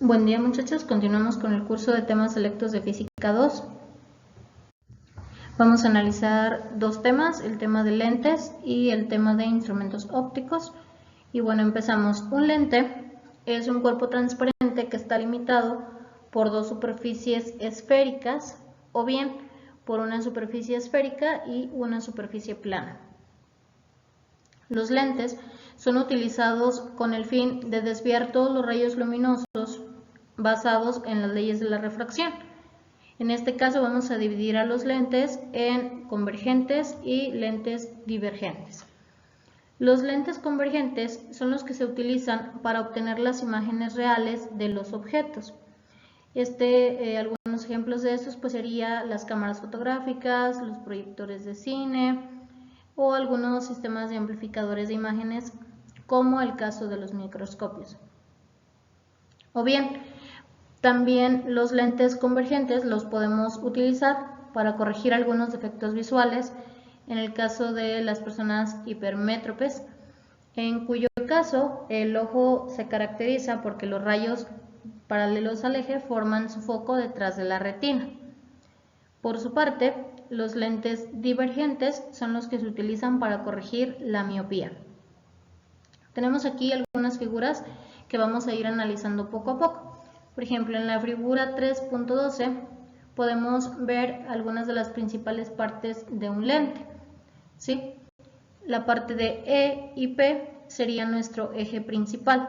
Buen día muchachos, continuamos con el curso de temas selectos de Física 2. Vamos a analizar dos temas, el tema de lentes y el tema de instrumentos ópticos. Y bueno, empezamos. Un lente es un cuerpo transparente que está limitado por dos superficies esféricas o bien por una superficie esférica y una superficie plana. Los lentes son utilizados con el fin de desviar todos los rayos luminosos basados en las leyes de la refracción. En este caso vamos a dividir a los lentes en convergentes y lentes divergentes. Los lentes convergentes son los que se utilizan para obtener las imágenes reales de los objetos. Algunos ejemplos de estos pues serían las cámaras fotográficas, los proyectores de cine o algunos sistemas de amplificadores de imágenes como el caso de los microscopios. O bien, también los lentes convergentes los podemos utilizar para corregir algunos defectos visuales en el caso de las personas hipermétropes, en cuyo caso el ojo se caracteriza porque los rayos paralelos al eje forman su foco detrás de la retina. Por su parte, los lentes divergentes son los que se utilizan para corregir la miopía. Tenemos aquí algunas figuras que vamos a ir analizando poco a poco. Por ejemplo, en la figura 3.12 podemos ver algunas de las principales partes de un lente, ¿sí? La parte de E y P sería nuestro eje principal,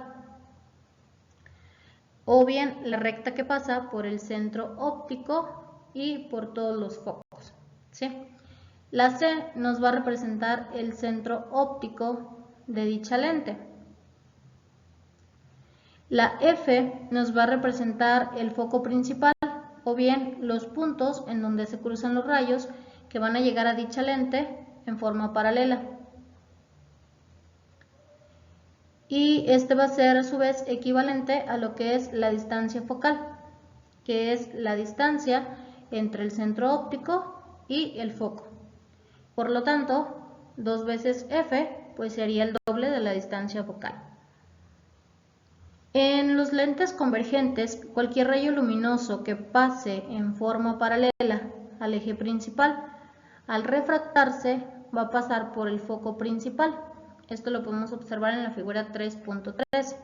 o bien la recta que pasa por el centro óptico y por todos los focos, ¿sí? La C nos va a representar el centro óptico de dicha lente. La F nos va a representar el foco principal o bien los puntos en donde se cruzan los rayos que van a llegar a dicha lente en forma paralela. Y este va a ser a su vez equivalente a lo que es la distancia focal, que es la distancia entre el centro óptico y el foco. Por lo tanto, 2 veces F pues sería el doble de la distancia focal. En los lentes convergentes, cualquier rayo luminoso que pase en forma paralela al eje principal, al refractarse va a pasar por el foco principal. Esto lo podemos observar en la figura 3.13.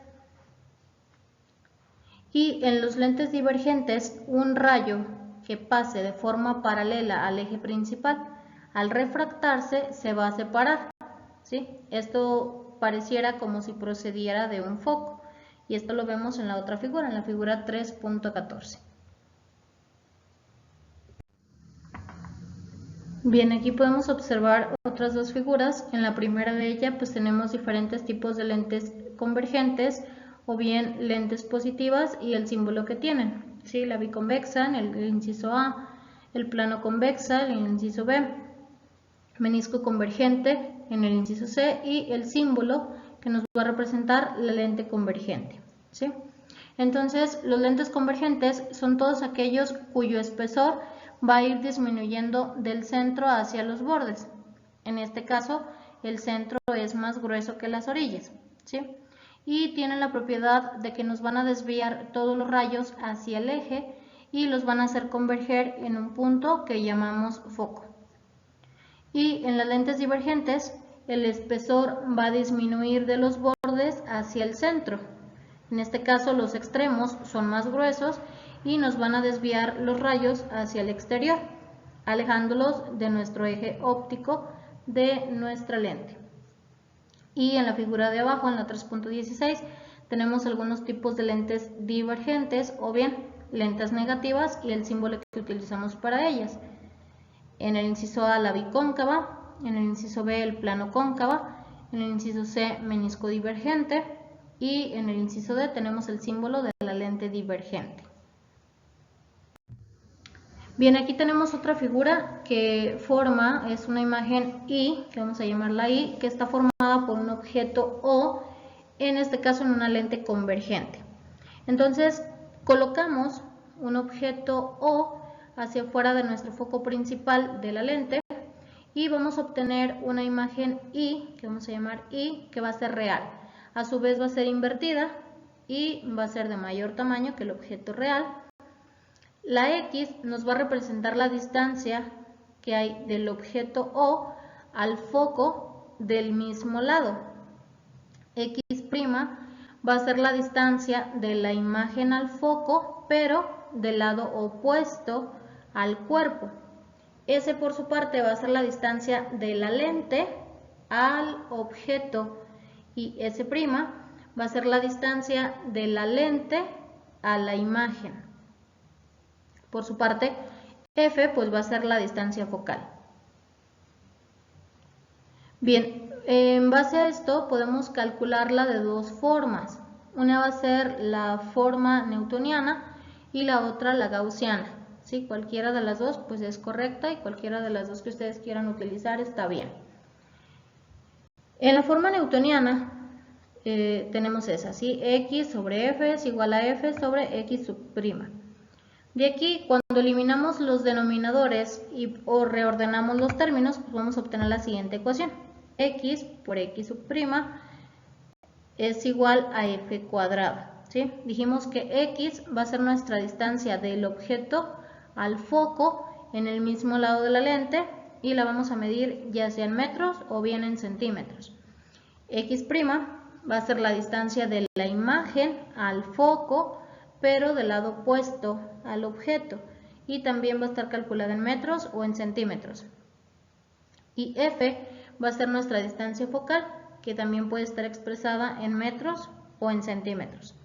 Y en los lentes divergentes, un rayo que pase de forma paralela al eje principal, al refractarse se va a separar, ¿sí? Esto pareciera como si procediera de un foco. Y esto lo vemos en la otra figura, en la figura 3.14. Bien, aquí podemos observar otras dos figuras. En la primera de ellas pues tenemos diferentes tipos de lentes convergentes o bien lentes positivas y el símbolo que tienen, ¿sí? La biconvexa en el inciso A, el plano convexa en el inciso B, menisco convergente en el inciso C y el símbolo que nos va a representar la lente convergente, ¿sí? Entonces, los lentes convergentes son todos aquellos cuyo espesor va a ir disminuyendo del centro hacia los bordes. En este caso, el centro es más grueso que las orillas, ¿sí? Y tienen la propiedad de que nos van a desviar todos los rayos hacia el eje y los van a hacer converger en un punto que llamamos foco. Y en las lentes divergentes, el espesor va a disminuir de los bordes hacia el centro. En este caso, los extremos son más gruesos y nos van a desviar los rayos hacia el exterior, alejándolos de nuestro eje óptico de nuestra lente. Y en la figura de abajo, en la 3.16, tenemos algunos tipos de lentes divergentes o bien lentes negativas y el símbolo que utilizamos para ellas. En el inciso A la bicóncava, en el inciso B el plano cóncava, en el inciso C menisco divergente y en el inciso D tenemos el símbolo de la lente divergente. Bien, aquí tenemos otra figura que es una imagen I, que vamos a llamarla I, que está formada por un objeto O, en este caso en una lente convergente. Entonces, colocamos un objeto O hacia afuera de nuestro foco principal de la lente y vamos a obtener una imagen I, que vamos a llamar I, que va a ser real. A su vez va a ser invertida y va a ser de mayor tamaño que el objeto real. La X nos va a representar la distancia que hay del objeto O al foco del mismo lado. X' va a ser la distancia de la imagen al foco, pero del lado opuesto al cuerpo. S por su parte va a ser la distancia de la lente al objeto y S' va a ser la distancia de la lente a la imagen. Por su parte, F pues va a ser la distancia focal. Bien, en base a esto podemos calcularla de dos formas. Una va a ser la forma newtoniana y la otra la gaussiana. ¿Sí? Cualquiera de las dos pues es correcta y cualquiera de las dos que ustedes quieran utilizar está bien. En la forma newtoniana tenemos esa, ¿sí? X sobre F es igual a F sobre X sub prima. De aquí, cuando eliminamos los denominadores o reordenamos los términos, pues vamos a obtener la siguiente ecuación. X por X sub prima es igual a F cuadrado. ¿Sí? Dijimos que X va a ser nuestra distancia del objeto al foco en el mismo lado de la lente y la vamos a medir ya sea en metros o bien en centímetros. X' va a ser la distancia de la imagen al foco, pero del lado opuesto al objeto, y también va a estar calculada en metros o en centímetros. Y F va a ser nuestra distancia focal, que también puede estar expresada en metros o en centímetros.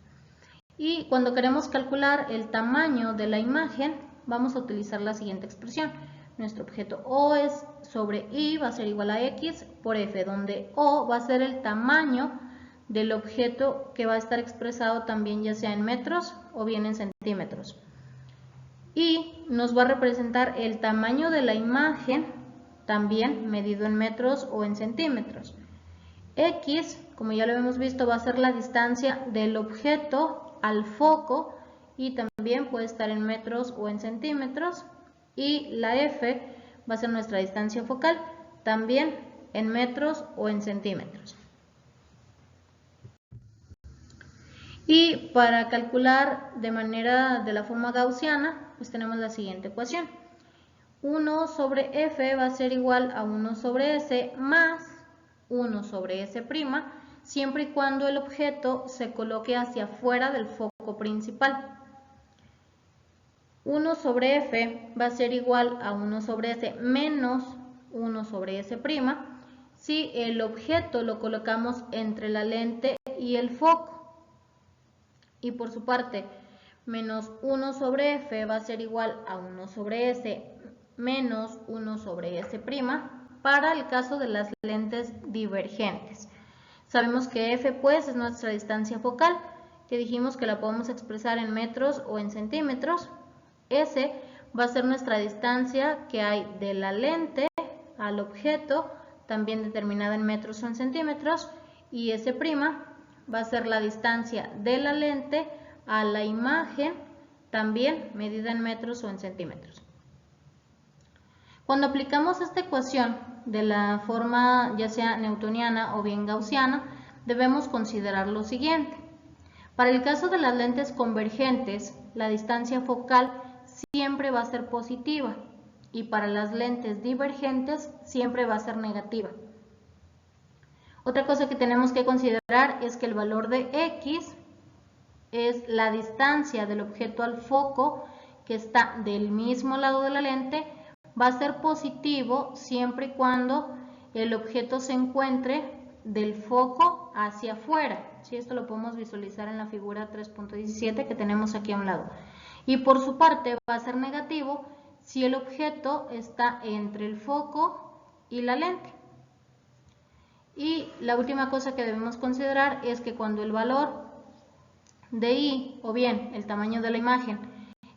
Y cuando queremos calcular el tamaño de la imagen, vamos a utilizar la siguiente expresión. Nuestro objeto O es sobre I va a ser igual a X por F, donde O va a ser el tamaño del objeto que va a estar expresado también ya sea en metros o bien en centímetros. Y nos va a representar el tamaño de la imagen también medido en metros o en centímetros. X, como ya lo hemos visto, va a ser la distancia del objeto al foco y también puede estar en metros o en centímetros. Y la F va a ser nuestra distancia focal, también en metros o en centímetros. Y para calcular de manera de la forma gaussiana, pues tenemos la siguiente ecuación. 1 sobre F va a ser igual a 1 sobre S más 1 sobre S', siempre y cuando el objeto se coloque hacia afuera del foco principal. 1 sobre F va a ser igual a 1 sobre S menos 1 sobre S' si el objeto lo colocamos entre la lente y el foco. Y por su parte, menos 1 sobre F va a ser igual a 1 sobre S menos 1 sobre S' para el caso de las lentes divergentes. Sabemos que F pues es nuestra distancia focal, que dijimos que la podemos expresar en metros o en centímetros. S va a ser nuestra distancia que hay de la lente al objeto, también determinada en metros o en centímetros, y S' va a ser la distancia de la lente a la imagen, también medida en metros o en centímetros. Cuando aplicamos esta ecuación de la forma ya sea newtoniana o bien gaussiana, debemos considerar lo siguiente. Para el caso de las lentes convergentes, la distancia focal siempre va a ser positiva y para las lentes divergentes siempre va a ser negativa. Otra cosa que tenemos que considerar es que el valor de X es la distancia del objeto al foco que está del mismo lado de la lente, va a ser positivo siempre y cuando el objeto se encuentre del foco hacia afuera. ¿Sí? Esto lo podemos visualizar en la figura 3.17 que tenemos aquí a un lado. Y por su parte va a ser negativo si el objeto está entre el foco y la lente. Y la última cosa que debemos considerar es que cuando el valor de I, o bien el tamaño de la imagen,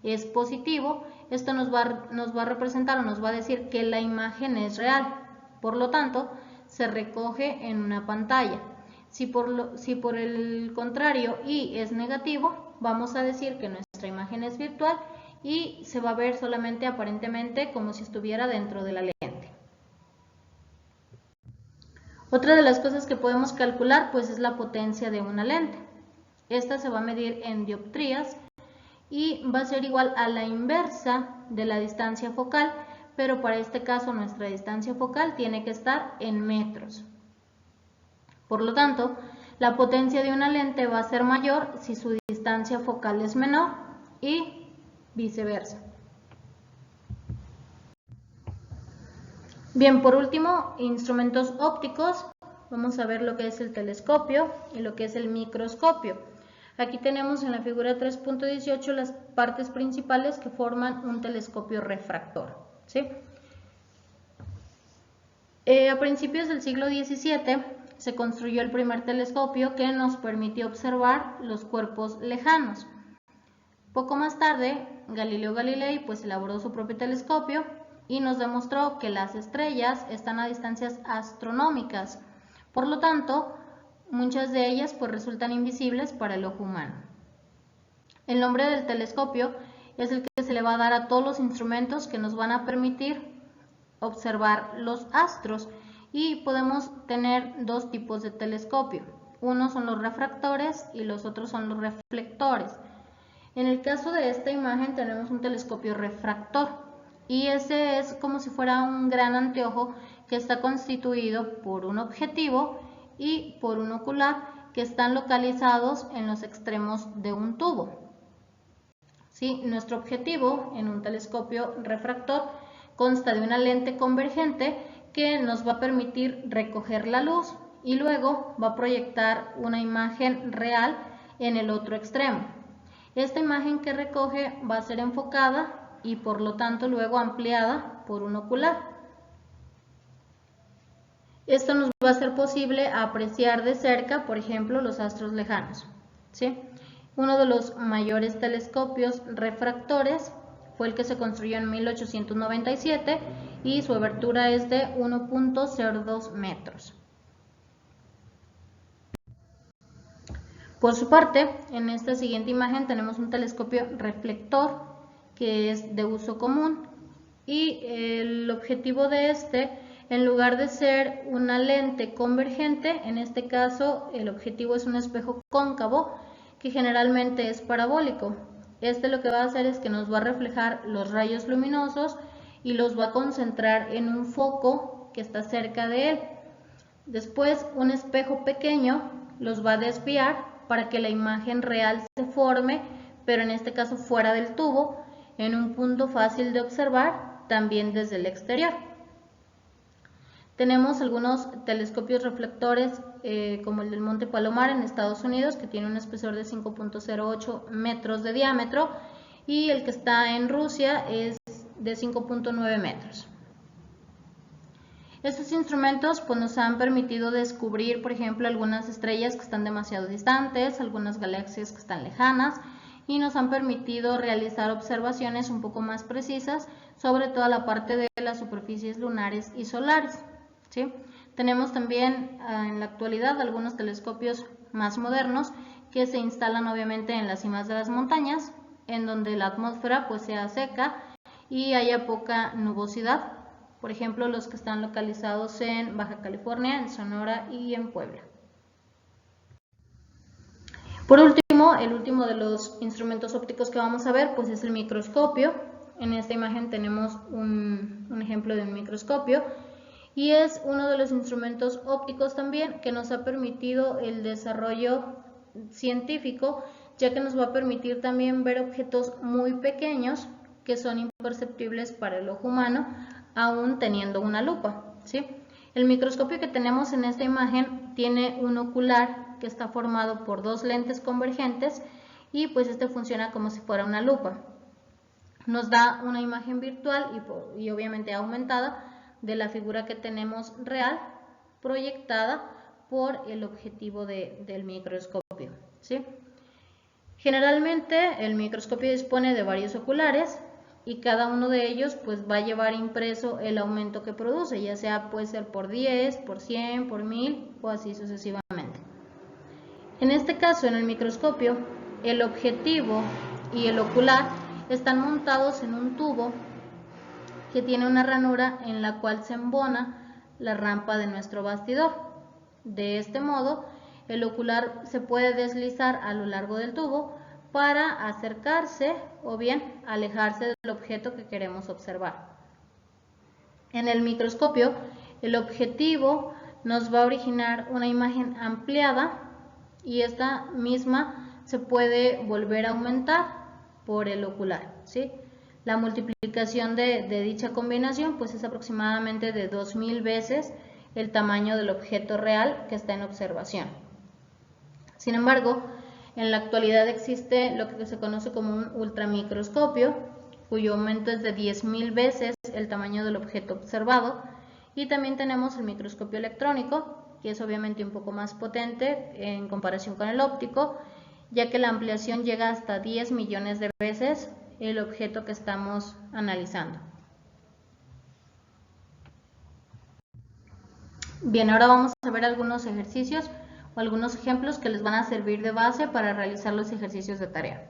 es positivo, esto nos va a representar o nos va a decir que la imagen es real. Por lo tanto, se recoge en una pantalla. Si por el contrario I es negativo, vamos a decir que nuestra imagen es virtual y se va a ver solamente aparentemente como si estuviera dentro de la lente. Otra de las cosas que podemos calcular pues es la potencia de una lente. Esta se va a medir en dioptrías y va a ser igual a la inversa de la distancia focal, pero para este caso nuestra distancia focal tiene que estar en metros. Por lo tanto, la potencia de una lente va a ser mayor si su distancia focal es menor y viceversa. Bien, por último, instrumentos ópticos. Vamos a ver lo que es el telescopio y lo que es el microscopio. Aquí tenemos en la figura 3.18 las partes principales que forman un telescopio refractor, ¿sí? A principios del siglo XVII se construyó el primer telescopio que nos permitió observar los cuerpos lejanos. Poco más tarde, Galileo Galilei pues elaboró su propio telescopio y nos demostró que las estrellas están a distancias astronómicas. Por lo tanto, muchas de ellas pues resultan invisibles para el ojo humano. El nombre del telescopio es el que se le va a dar a todos los instrumentos que nos van a permitir observar los astros, y podemos tener dos tipos de telescopio. Uno son los refractores y los otros son los reflectores. En el caso de esta imagen tenemos un telescopio refractor y ese es como si fuera un gran anteojo que está constituido por un objetivo y por un ocular que están localizados en los extremos de un tubo. ¿Sí? Nuestro objetivo en un telescopio refractor consta de una lente convergente que nos va a permitir recoger la luz y luego va a proyectar una imagen real en el otro extremo. Esta imagen que recoge va a ser enfocada y por lo tanto luego ampliada por un ocular. Esto nos va a hacer posible apreciar de cerca, por ejemplo, los astros lejanos, ¿sí? Uno de los mayores telescopios refractores fue el que se construyó en 1897 y su abertura es de 1.02 metros. Por su parte, en esta siguiente imagen tenemos un telescopio reflector que es de uso común y el objetivo de este, en lugar de ser una lente convergente, en este caso el objetivo es un espejo cóncavo que generalmente es parabólico. Este lo que va a hacer es que nos va a reflejar los rayos luminosos y los va a concentrar en un foco que está cerca de él. Después un espejo pequeño los va a desviar para que la imagen real se forme, pero en este caso fuera del tubo, en un punto fácil de observar también desde el exterior. Tenemos algunos telescopios reflectores como el del Monte Palomar en Estados Unidos, que tiene un espesor de 5.08 metros de diámetro, y el que está en Rusia es de 5.9 metros. Estos instrumentos pues, nos han permitido descubrir, por ejemplo, algunas estrellas que están demasiado distantes, algunas galaxias que están lejanas, y nos han permitido realizar observaciones un poco más precisas sobre toda la parte de las superficies lunares y solares, ¿sí? Tenemos también en la actualidad algunos telescopios más modernos que se instalan obviamente en las cimas de las montañas, en donde la atmósfera pues sea seca y haya poca nubosidad. Por ejemplo, los que están localizados en Baja California, en Sonora y en Puebla. Por último, el último de los instrumentos ópticos que vamos a ver pues es el microscopio. En esta imagen tenemos un ejemplo de un microscopio y es uno de los instrumentos ópticos también que nos ha permitido el desarrollo científico, ya que nos va a permitir también ver objetos muy pequeños que son imperceptibles para el ojo humano, aún teniendo una lupa, ¿sí? El microscopio que tenemos en esta imagen tiene un ocular que está formado por dos lentes convergentes y pues este funciona como si fuera una lupa. Nos da una imagen virtual y obviamente aumentada de la figura que tenemos real, proyectada por el objetivo del microscopio, ¿sí? Generalmente el microscopio dispone de varios oculares y cada uno de ellos pues va a llevar impreso el aumento que produce, ya sea puede ser por 10, por 100, por 1000 o así sucesivamente. En este caso, en el microscopio, el objetivo y el ocular están montados en un tubo que tiene una ranura en la cual se embona la rampa de nuestro bastidor. De este modo, el ocular se puede deslizar a lo largo del tubo para acercarse o bien alejarse del objeto que queremos observar. En el microscopio, el objetivo nos va a originar una imagen ampliada y esta misma se puede volver a aumentar por el ocular, ¿sí? La multiplicación de dicha combinación pues es aproximadamente de 2000 veces el tamaño del objeto real que está en observación. Sin embargo, en la actualidad existe lo que se conoce como un ultramicroscopio, cuyo aumento es de 10.000 veces el tamaño del objeto observado, y también tenemos el microscopio electrónico, que es obviamente un poco más potente en comparación con el óptico, ya que la ampliación llega hasta 10 millones de veces el objeto que estamos analizando. Bien, ahora vamos a ver algunos ejercicios o algunos ejemplos que les van a servir de base para realizar los ejercicios de tarea.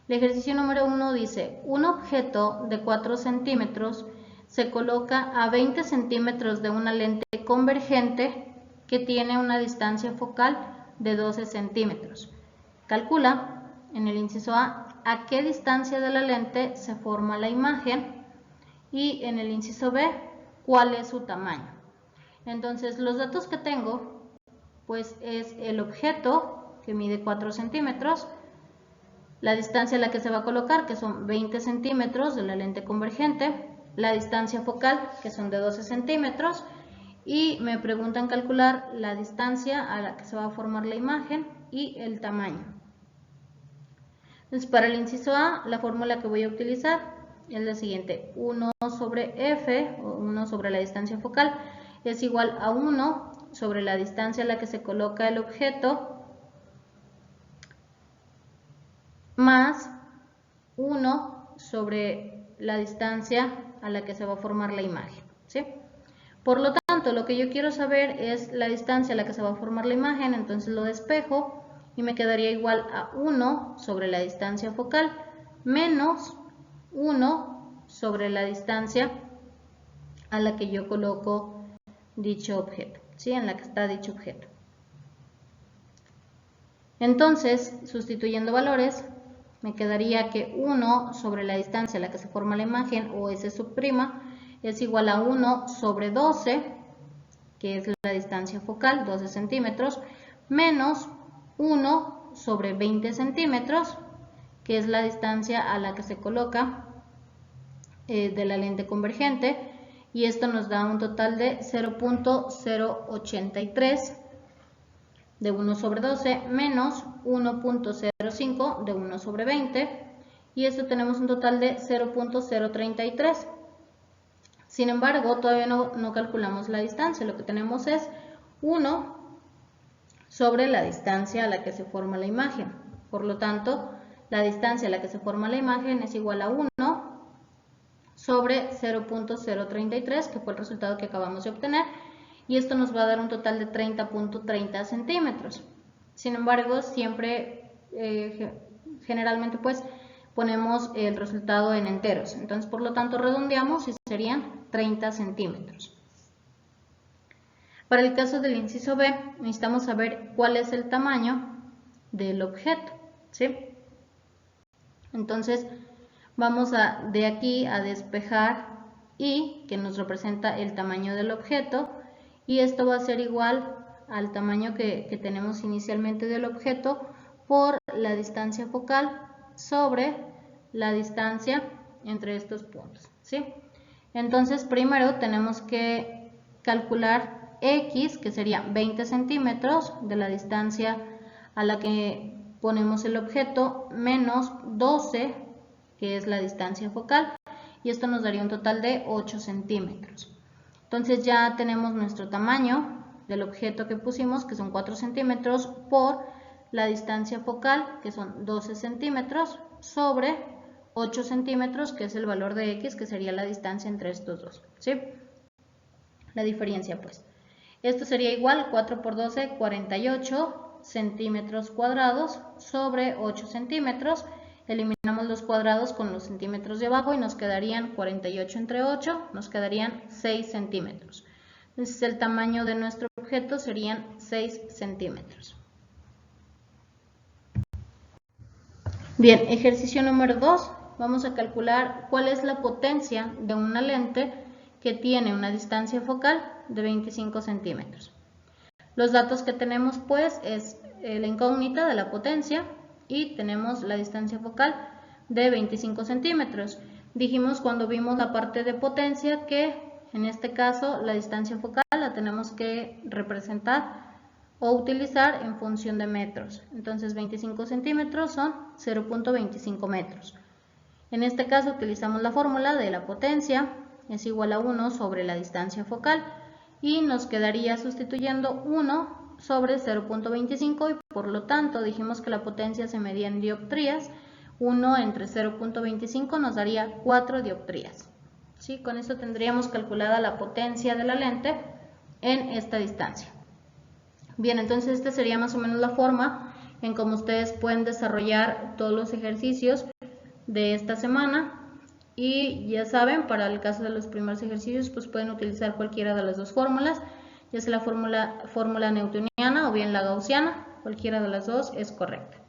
El ejercicio número 1 dice, un objeto de 4 centímetros se coloca a 20 centímetros de una lente convergente que tiene una distancia focal de 12 centímetros. Calcula, en el inciso A qué distancia de la lente se forma la imagen y en el inciso B, cuál es su tamaño. Entonces, los datos que tengo, pues es el objeto que mide 4 centímetros, la distancia a la que se va a colocar, que son 20 centímetros de la lente convergente, la distancia focal, que son de 12 centímetros, y me preguntan calcular la distancia a la que se va a formar la imagen y el tamaño. Entonces, para el inciso A, la fórmula que voy a utilizar es la siguiente: 1 sobre f, o 1 sobre la distancia focal, es igual a 1 sobre la distancia a la que se coloca el objeto, más 1 sobre la distancia a la que se va a formar la imagen, ¿sí? Por lo tanto, lo que yo quiero saber es la distancia a la que se va a formar la imagen, entonces lo despejo y me quedaría igual a 1 sobre la distancia focal menos 1 sobre la distancia a la que yo coloco dicho objeto, ¿sí? En la que está dicho objeto. Entonces, sustituyendo valores, me quedaría que 1 sobre la distancia a la que se forma la imagen, o S sub prima, es igual a 1 sobre 12, que es la distancia focal, 12 centímetros, menos 1 sobre 20 centímetros, que es la distancia a la que se coloca de la lente convergente, y esto nos da un total de 0.083 de 1 sobre 12 menos 1.05 de 1 sobre 20, y esto tenemos un total de 0.033. Sin embargo, todavía no calculamos la distancia, lo que tenemos es 1 sobre la distancia a la que se forma la imagen. Por lo tanto, la distancia a la que se forma la imagen es igual a 1 sobre 0.033, que fue el resultado que acabamos de obtener, y esto nos va a dar un total de 30.30 centímetros. Sin embargo, siempre, generalmente pues, ponemos el resultado en enteros. Entonces, por lo tanto, redondeamos y serían 30 centímetros. Para el caso del inciso B, necesitamos saber cuál es el tamaño del objeto, ¿sí? Entonces, vamos de aquí a despejar y que nos representa el tamaño del objeto, y esto va a ser igual al tamaño que tenemos inicialmente del objeto por la distancia focal sobre la distancia entre estos puntos, ¿sí? Entonces, primero tenemos que calcular X, que sería 20 centímetros de la distancia a la que ponemos el objeto, menos 12, que es la distancia focal, y esto nos daría un total de 8 centímetros. Entonces ya tenemos nuestro tamaño del objeto que pusimos, que son 4 centímetros, por la distancia focal, que son 12 centímetros, sobre 8 centímetros, que es el valor de X, que sería la distancia entre estos dos, ¿sí? La diferencia, pues. Esto sería igual, 4 por 12, 48 centímetros cuadrados sobre 8 centímetros. Eliminamos los cuadrados con los centímetros de abajo y nos quedarían 48 entre 8, nos quedarían 6 centímetros. Entonces el tamaño de nuestro objeto serían 6 centímetros. Bien, ejercicio número 2. Vamos a calcular cuál es la potencia de una lente que tiene una distancia focal de 25 centímetros. Los datos que tenemos pues es la incógnita de la potencia y tenemos la distancia focal de 25 centímetros. Dijimos cuando vimos la parte de potencia que en este caso la distancia focal la tenemos que representar o utilizar en función de metros. Entonces 25 centímetros son 0.25 metros. En este caso utilizamos la fórmula de la potencia es igual a 1 sobre la distancia focal y nos quedaría sustituyendo 1 sobre 0.25 y por lo tanto dijimos que la potencia se medía en dioptrías. 1 entre 0.25 nos daría 4 dioptrías. ¿Sí? Con esto tendríamos calculada la potencia de la lente en esta distancia. Bien, entonces esta sería más o menos la forma en cómo ustedes pueden desarrollar todos los ejercicios de esta semana. Y ya saben, para el caso de los primeros ejercicios, pues pueden utilizar cualquiera de las dos fórmulas, ya sea la fórmula newtoniana o bien la gaussiana, cualquiera de las dos es correcta.